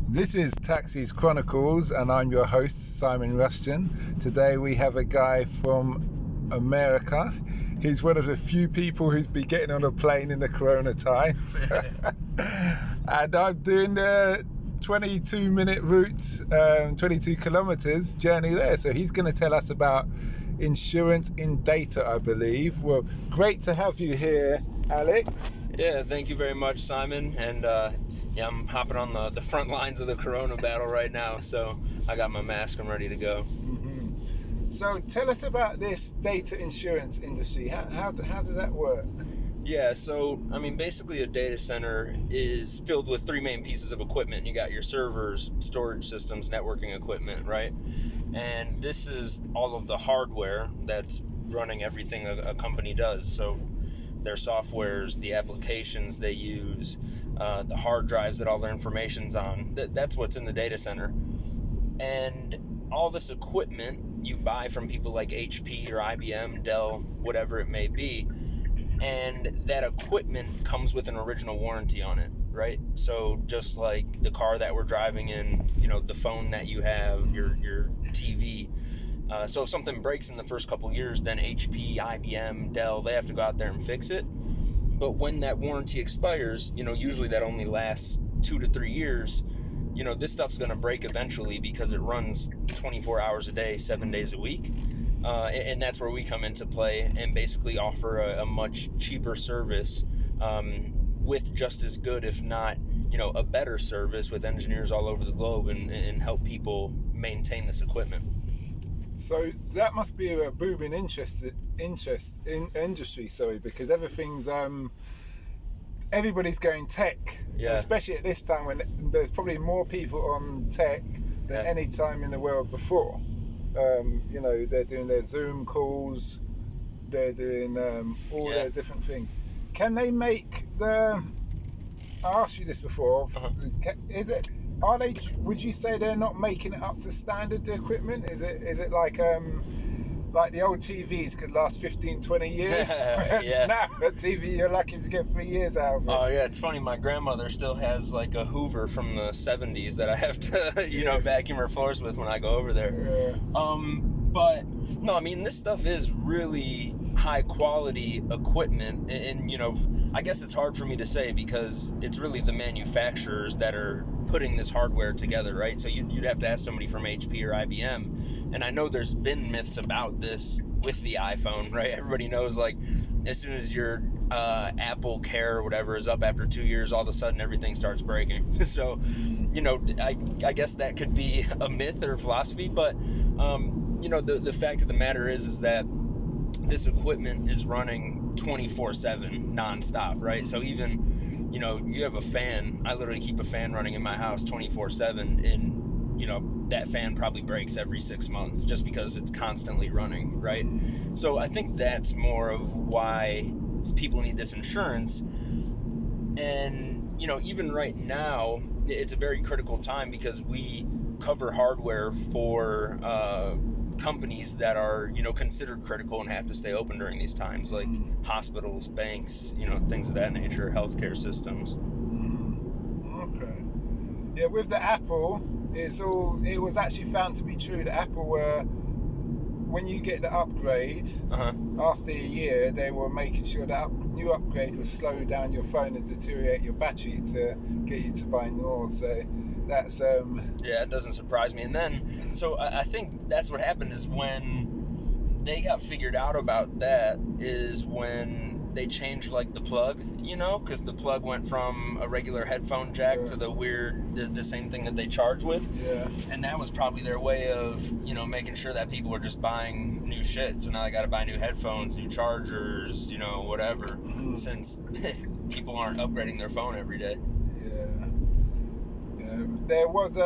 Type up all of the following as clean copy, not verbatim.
This is Taxis Chronicles, and I'm your host, Simon Rushton. Today we have a guy from America. He's one of the few people who's been getting on a plane in the corona times. And I'm doing the 22-minute route, 22 kilometers journey there. So he's going to tell us about insurance in data, I believe. Well, great to have you here, Alex. Yeah, thank you very much, Simon. And I'm hopping on the front lines of the corona battle right now. So I got my mask. I'm ready to go. Mm-hmm. So tell us about this data insurance industry. How does that work? Yeah, so, basically a data center is filled with three main pieces of equipment. You got your servers, storage systems, networking equipment, right? And this is all of the hardware that's running everything a company does. So their softwares, the applications they use, the hard drives that all their information's on. That's what's in the data center. And all this equipment you buy from people like HP or IBM, Dell, whatever it may be. And that equipment comes with an original warranty on it, right? So just like the car that we're driving in, the phone that you have, your TV. So if something breaks in the first couple years, then HP, IBM, Dell, they have to go out there and fix it. But when that warranty expires, usually that only lasts 2 to 3 years. This stuff's going to break eventually because it runs 24 hours a day, 7 days a week. And that's where we come into play and basically offer a much cheaper service with just as good, if not, a better service with engineers all over the globe and help people maintain this equipment. So that must be a booming interest in industry, because everybody's going tech, Yeah. especially at this time when there's probably more people on tech than any time in the world before. They're doing their Zoom calls, they're doing all their different things. Can they make I asked you this before. Would you say they're not making it up to standard, the equipment? Is it like the old TVs could last 15-20 years? Yeah. Now a TV you're lucky if you get 3 years out of it. Oh yeah, it's funny, my grandmother still has like a Hoover from the 70s that I have to vacuum her floors with when I go over there. But no, this stuff is really high quality equipment, and I guess it's hard for me to say because it's really the manufacturers that are putting this hardware together, right? So you'd have to ask somebody from HP or IBM, and I know there's been myths about this with the iPhone, right? Everybody knows, like, as soon as your Apple Care or whatever is up after 2 years, all of a sudden everything starts breaking. So, I guess that could be a myth or a philosophy, but the fact of the matter is that this equipment is running 24/7 nonstop, right? So even, you have a fan. I literally keep a fan running in my house 24/7, and that fan probably breaks every 6 months just because it's constantly running, right? So I think that's more of why people need this insurance. And even right now, it's a very critical time because we cover hardware for companies that are considered critical and have to stay open during these times, like hospitals, banks, things of that nature, healthcare systems. Okay. Yeah, with the Apple, it was actually found to be true that Apple were, when you get the upgrade, after a year, they were making sure that new upgrade would slow down your phone and deteriorate your battery to get you to buy more. So that's yeah, it doesn't surprise me. And then, so I think that's what happened is when they got figured out about that is when they changed like the plug, because the plug went from a regular headphone jack to the same thing that they charge with. Yeah. And that was probably their way of, making sure that people were just buying new shit. So now they got to buy new headphones, new chargers, whatever, since people aren't upgrading their phone every day. Yeah. There was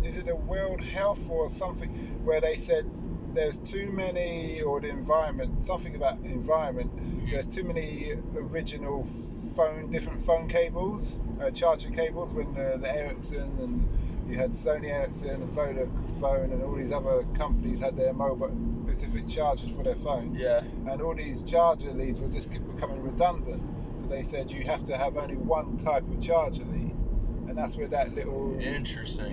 is it the World Health or something where they said there's too many, or the environment, something about the environment, there's too many original different phone cables, charging cables, when the Ericsson, and you had Sony Ericsson and Vodafone and all these other companies had their mobile specific chargers for their phones. Yeah. And all these charger leads were just becoming redundant. So they said you have to have only one type of charger lead. and that's where that little Interesting.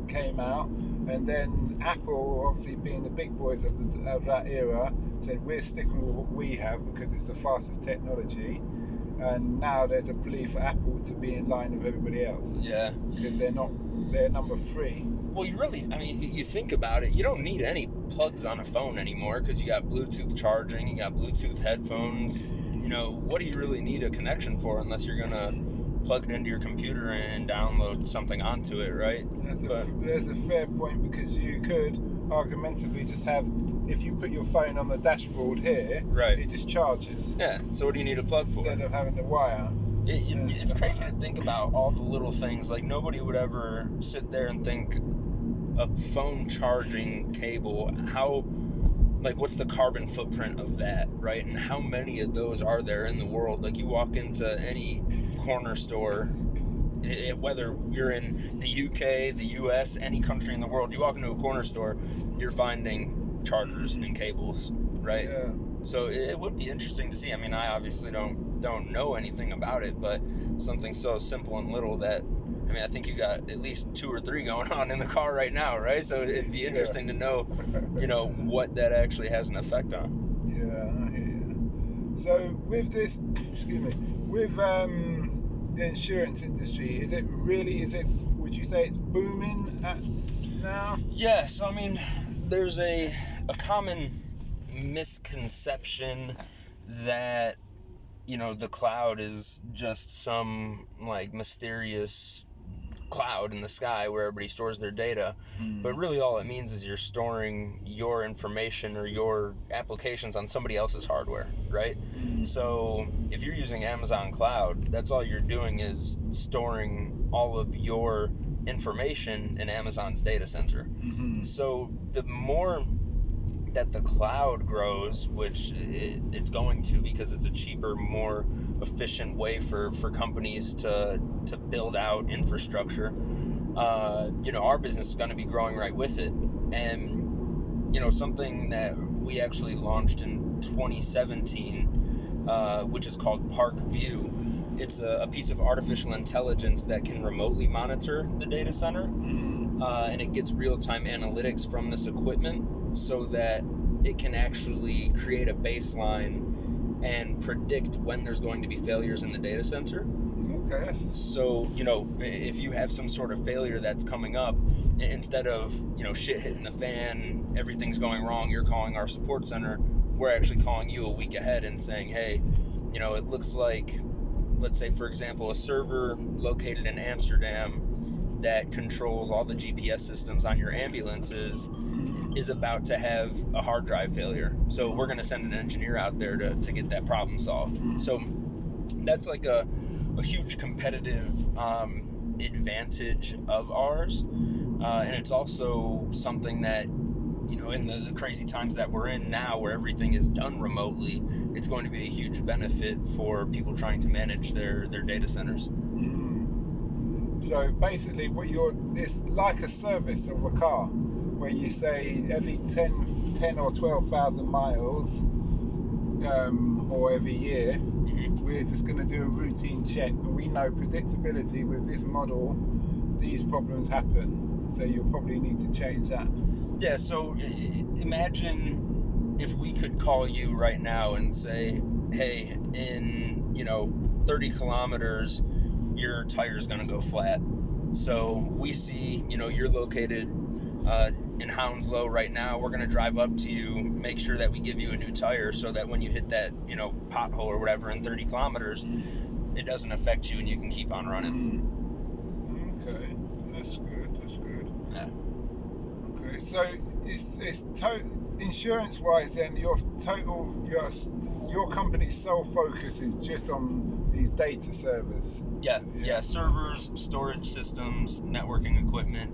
came out. And then Apple, obviously being the big boys of that era, said we're sticking with what we have because it's the fastest technology. And now there's a plea for Apple to be in line with everybody else. Yeah. Because they're number 3. Well, you think about it, you don't need any plugs on a phone anymore because you got Bluetooth charging, you got Bluetooth headphones. What do you really need a connection for unless you're going to plug it into your computer and download something onto it, right? There's a fair point, because you could argumentatively just have, if you put your phone on the dashboard here, right, it just charges. Yeah, so what do you need a plug for? Instead of having the wire. It's crazy to think about all the little things. Like, nobody would ever sit there and think a phone charging cable, what's the carbon footprint of that, right? And how many of those are there in the world? Like, you walk into any corner store, whether you're in the UK, the US, any country in the world, you walk into a corner store, you're finding chargers and cables, right? Yeah. So it would be interesting to see. I mean, I obviously don't know anything about it, but something so simple and little that, I think you got at least 2 or 3 going on in the car right now, right? So it'd be interesting to know, what that actually has an effect on. Yeah, I hear you. So with this, with the insurance industry, would you say it's booming now? Yeah, so there's a common misconception that the cloud is just some mysterious cloud in the sky where everybody stores their data, but really all it means is you're storing your information or your applications on somebody else's hardware, right? So if you're using Amazon Cloud, that's all you're doing is storing all of your information in Amazon's data center. So the more that the cloud grows, which it's going to, because it's a cheaper, more efficient way for companies to build out infrastructure, our business is going to be growing right with it. And something that we actually launched in 2017, which is called Park View. It's a piece of artificial intelligence that can remotely monitor the data center, and it gets real-time analytics from this equipment, so that it can actually create a baseline and predict when there's going to be failures in the data center. Okay. So, if you have some sort of failure that's coming up, instead of, shit hitting the fan, everything's going wrong, you're calling our support center, we're actually calling you a week ahead and saying, hey, it looks like, let's say, for example, a server located in Amsterdam that controls all the GPS systems on your ambulances is about to have a hard drive failure. So we're going to send an engineer out there to get that problem solved. So that's like a huge competitive advantage of ours. And it's also something that, in the crazy times that we're in now, where everything is done remotely, it's going to be a huge benefit for people trying to manage their data centers. So basically it's like a service of a car, where you say every 10 or 12,000 miles, or every year, we're just going to do a routine check, and we know predictability with this model, these problems happen, so you'll probably need to change that. Yeah, so imagine if we could call you right now and say, hey, in 30 kilometers, your tire's going to go flat. So we see, you're located in Hounslow right now. We're going to drive up to you, make sure that we give you a new tire, so that when you hit that, pothole or whatever in 30 kilometers, it doesn't affect you and you can keep on running. Okay, that's good. Yeah. Okay, so it's insurance-wise, then your company's sole focus is just on these data servers. Yeah, servers, storage systems, networking equipment.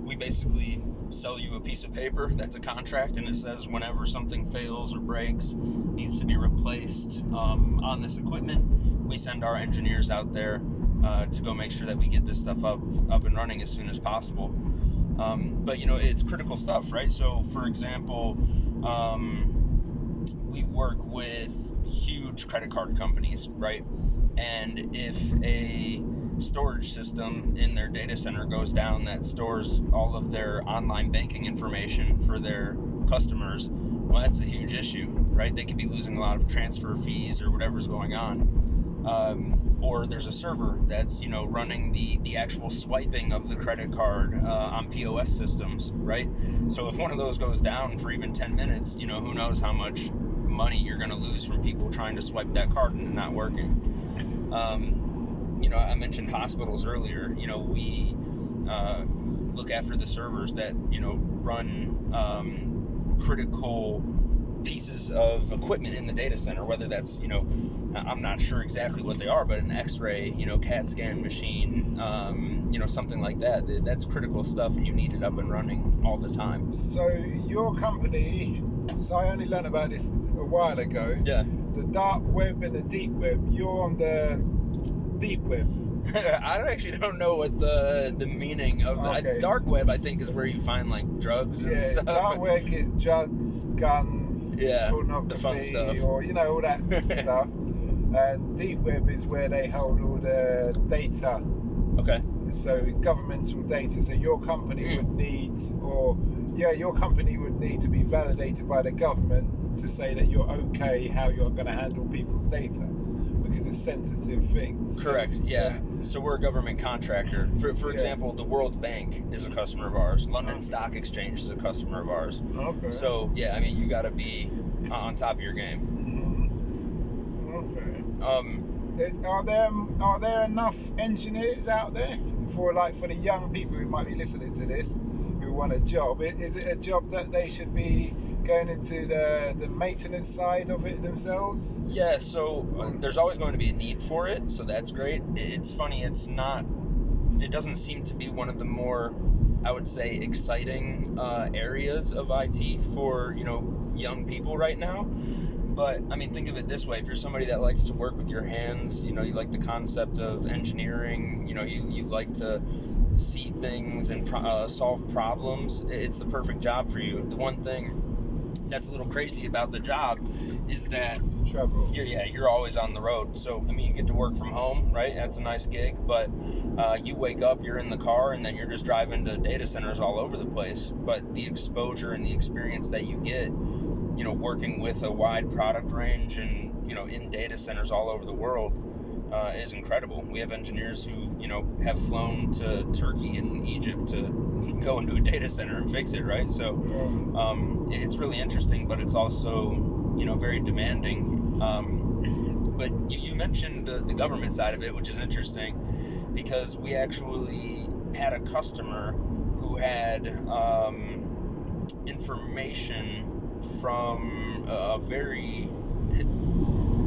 We basically sell you a piece of paper that's a contract, and it says whenever something fails or breaks, needs to be replaced on this equipment, we send our engineers out there to go make sure that we get this stuff up and running as soon as possible. But it's critical stuff, right? So for example, we work with huge credit card companies, right? And if a storage system in their data center goes down that stores all of their online banking information for their customers, well, that's a huge issue, right? They could be losing a lot of transfer fees or whatever's going on. Or there's a server that's, running the actual swiping of the credit card on POS systems, right? So if one of those goes down for even 10 minutes, who knows how much money you're going to lose from people trying to swipe that card and it not working. I mentioned hospitals earlier. We look after the servers that, run critical pieces of equipment in the data center, whether that's, I'm not sure exactly what they are, but an x-ray, CAT scan machine, something like that. That's critical stuff, and you need it up and running all the time. So your company, I only learned about this a while ago. Yeah. The dark web and the deep web. You're on the deep web. I actually don't know what the meaning of Okay. Dark web, I think, is where you find like drugs and stuff. Dark web is drugs, guns, pornography, the fun stuff, or all that stuff. And deep web is where they hold all the data. Okay. So governmental data. So your company would need, your company would need to be validated by the government to say that you're okay how you're going to handle people's data, because it's sensitive things. Correct. Yeah. So we're a government contractor. For example, the World Bank is a customer of ours. London Stock Exchange is a customer of ours. Okay. So you got to be on top of your game. Okay. Are there enough engineers out there for the young people who might be listening to this who want a job? Is it a job that they should be going into the maintenance side of it themselves? Yeah, so there's always going to be a need for it, so that's great. It's funny, it doesn't seem to be one of the more, I would say, exciting areas of IT for, young people right now. But, think of it this way. If you're somebody that likes to work with your hands, you like the concept of engineering, you like to see things and solve problems, it's the perfect job for you. The one thing that's a little crazy about the job is that travel. You're always on the road. So you get to work from home, right? That's a nice gig, but you wake up, you're in the car, and then you're just driving to data centers all over the place. But the exposure and the experience that you get, working with a wide product range and in data centers all over the world is incredible. We have engineers who have flown to Turkey and Egypt to go into a data center and fix it, right? So it's really interesting, but it's also very demanding. But you mentioned the government side of it, which is interesting, because we actually had a customer who had information from a very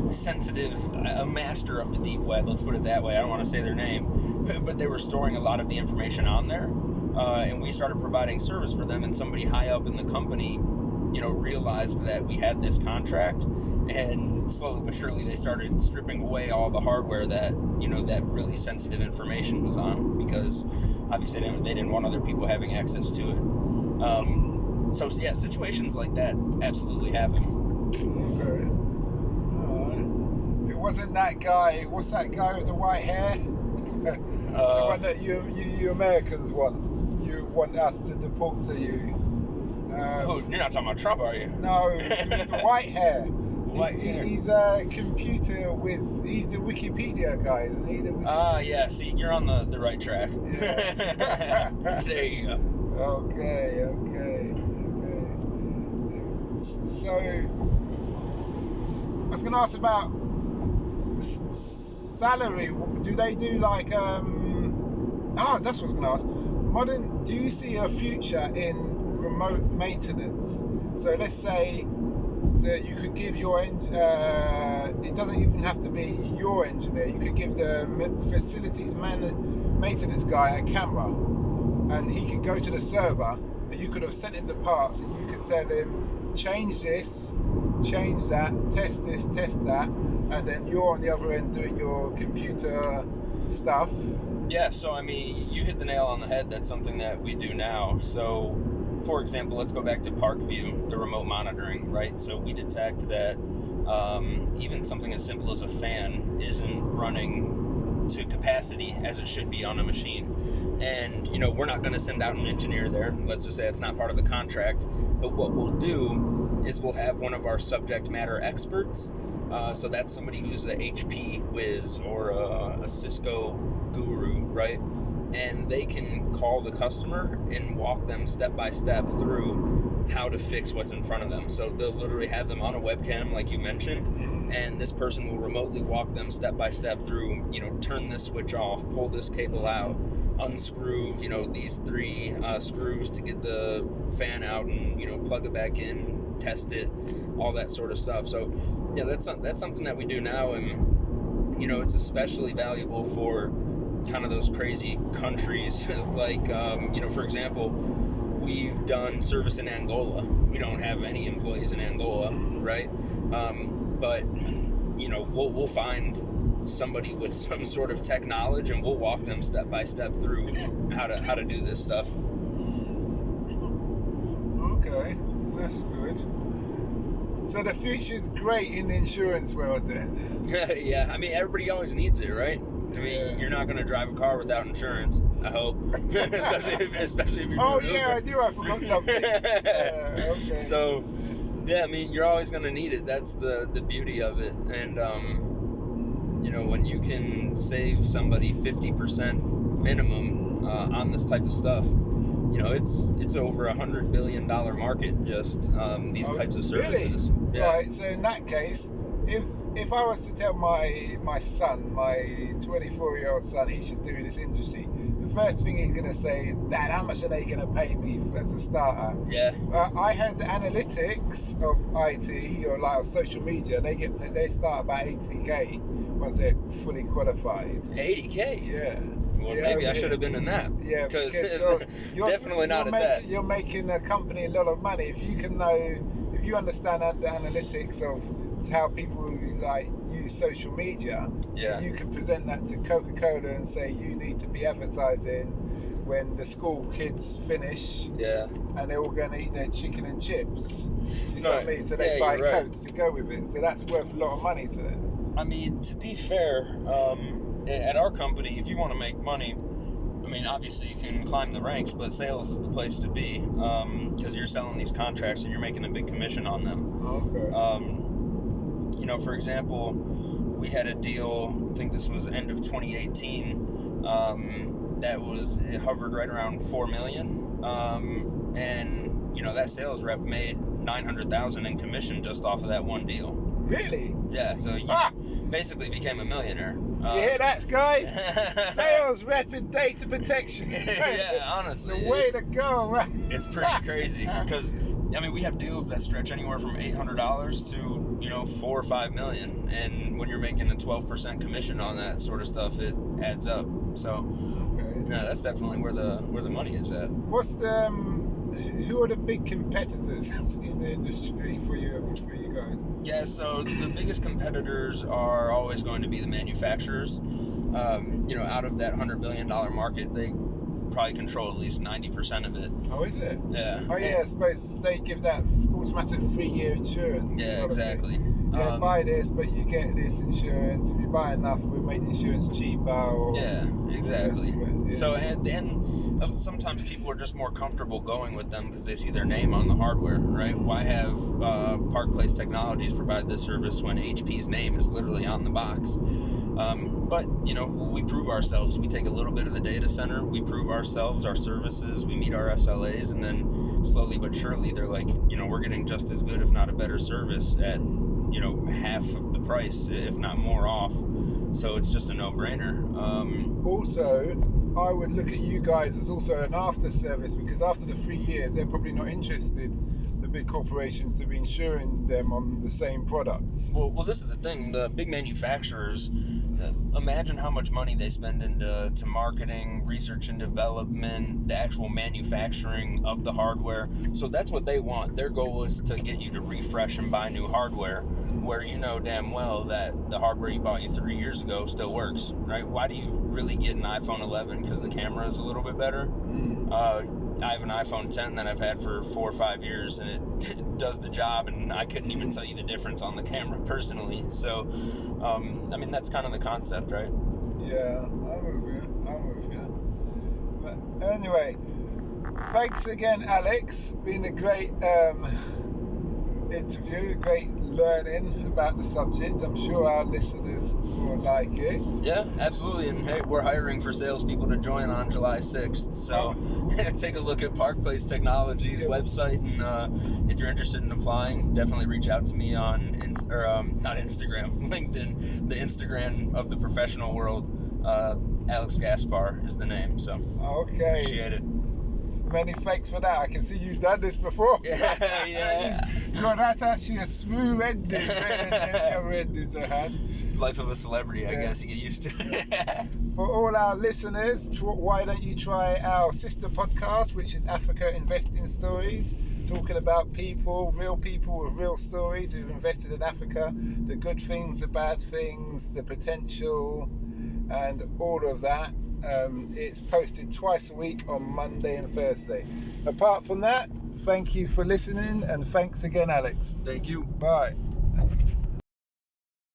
sensitive, a master of the deep web, let's put it that way. I don't want to say their name, but they were storing a lot of the information on there, and we started providing service for them, and somebody high up in the company realized that we had this contract, and slowly but surely they started stripping away all the hardware that that really sensitive information was on, because obviously they didn't want other people having access to it. So yeah, situations like that absolutely happen. Okay. It wasn't that guy. What's that guy with the white hair? The one that you Americans want. You want us to deport to you. You're not talking about Trump, are you? No, the white hair. Hair. He's a computer he's the Wikipedia guy, isn't he? Yeah, see, you're on the right track. Yeah. There you go. Okay. So, I was going to ask about salary. Do they do like, that's what I was going to ask. Do you see a future in remote maintenance? So let's say that you could give your it doesn't even have to be your engineer. You could give the facilities maintenance guy a camera, and he could go to the server, and you could have sent him the parts, and you could tell him, change this, change that, test this, test that, and then you're on the other end doing your computer stuff. Yeah, so you hit the nail on the head. That's something that we do now. So, for example, let's go back to Parkview, the remote monitoring, right? So we detect that even something as simple as a fan isn't running to capacity as it should be on a machine. And, we're not going to send out an engineer there. Let's just say it's not part of the contract. But what we'll do is we'll have one of our subject matter experts. So that's somebody who's a HP whiz or a Cisco guru, right? And they can call the customer and walk them step by step through how to fix what's in front of them. So they'll literally have them on a webcam, like you mentioned, and this person will remotely walk them step by step through, turn this switch off, pull this cable out, unscrew, these 3 screws to get the fan out, and, plug it back in, test it, all that sort of stuff. So, yeah, that's something that we do now, and, it's especially valuable for kind of those crazy countries like, for example, we've done service in Angola. We don't have any employees in Angola, right? But, we'll find somebody with some sort of tech knowledge, and we'll walk them step by step through how to do this stuff. Okay, that's good. So the future's great in the insurance world then. Yeah, I mean, everybody always needs it, right? I mean, you're not going to drive a car without insurance, I hope. especially if you're Oh, doing yeah, Uber. I do. I forgot something. Okay. So, yeah, I mean, you're always going to need it. That's the beauty of it. And, when you can save somebody 50% minimum on this type of stuff, it's over $100 billion market, just these types of services. Really? Yeah. Right, so in that case, if I was to tell my son, my 24-year-old son, he should do this industry, the first thing he's going to say is, Dad, how much are they going to pay me as a starter? Yeah. I heard the analytics of IT or like of social media, they start about 80k once they're fully qualified. 80K? Yeah. Well, Yeah, maybe I should have been in that. Yeah, because you're definitely not at that. You're making a company a lot of money if you understand the analytics of how people like use social media. Yeah. You can present that to Coca-Cola and say you need to be advertising when the school kids finish. Yeah. And they're all going to eat their chicken and chips. Do you see what I mean? So they yeah, buy you're right. Cokes to go with it. So that's worth a lot of money to them. I mean, to be fair, at our company, if you want to make money, I mean, obviously you can climb the ranks, but sales is the place to be, because you're selling these contracts and you're making a big commission on them. Okay. For example, we had a deal, I think this was end of 2018, it hovered right around 4 million, and that sales rep made 900,000 in commission just off of that one deal. Really? Yeah, so you basically became a millionaire. You hear that, guys? Sales rep in data protection. Yeah, honestly. The way to go. It's pretty crazy, because, I mean, we have deals that stretch anywhere from $800 to, 4 or 5 million, and when you're making a 12% commission on that sort of stuff, it adds up. So, yeah, that's definitely where the money is at. Who are the big competitors in the industry for you guys? Yeah, so the biggest competitors are always going to be the manufacturers. Out of that $100 billion market, they probably control at least 90% of it. Oh, is it? Yeah. Oh, yeah, I suppose they give that automatic 3-year insurance. Yeah, exactly. Yeah, buy this, but you get this insurance. If you buy enough, we'll make the insurance cheaper. Or yeah, exactly. Yeah. So, and sometimes people are just more comfortable going with them because they see their name on the hardware, right? Why have Park Place Technologies provide this service when HP's name is literally on the box? But, we prove ourselves. We take a little bit of the data center, we prove ourselves, our services, we meet our SLAs, and then slowly but surely they're like, we're getting just as good, if not a better service at, half of the price, if not more off. So it's just a no-brainer. Also, I would look at you guys as also an after service, because after the 3 years, they're probably not interested, the big corporations, to be insuring them on the same products. Well, this is the thing. The big manufacturers, imagine how much money they spend into marketing, research and development, the actual manufacturing of the hardware. So that's what they want. Their goal is to get you to refresh and buy new hardware, where you know damn well that the hardware you bought 3 years ago still works, right? Why do you really get an iPhone 11? Because the camera is a little bit better. I have an iPhone 10 that I've had for 4 or 5 years, and it does the job, and I couldn't even tell you the difference on the camera personally. So, I mean, that's kind of the concept, right? Yeah, I'm with you. But anyway, thanks again, Alex. Been a great interview, great learning about the subject. I'm sure our listeners will like it. Yeah, absolutely. And hey, we're hiring for salespeople to join on July 6th. So take a look at Park Place Technologies website, and if you're interested in applying, definitely reach out to me on not Instagram, LinkedIn, the Instagram of the professional world. Alex Gaspar is the name. So appreciate it. Many thanks for that. I can see you've done this before. Yeah. God, that's actually a smooth ending. Better than any other endings I had. Life of a celebrity, I guess you get used to it. For all our listeners, why don't you try our sister podcast, which is Africa Investing Stories, talking about real people with real stories who've invested in Africa, the good things, the bad things, the potential, and all of that. It's posted twice a week on Monday and Thursday. Apart from that, thank you for listening, and thanks again, Alex. Thank you. Bye.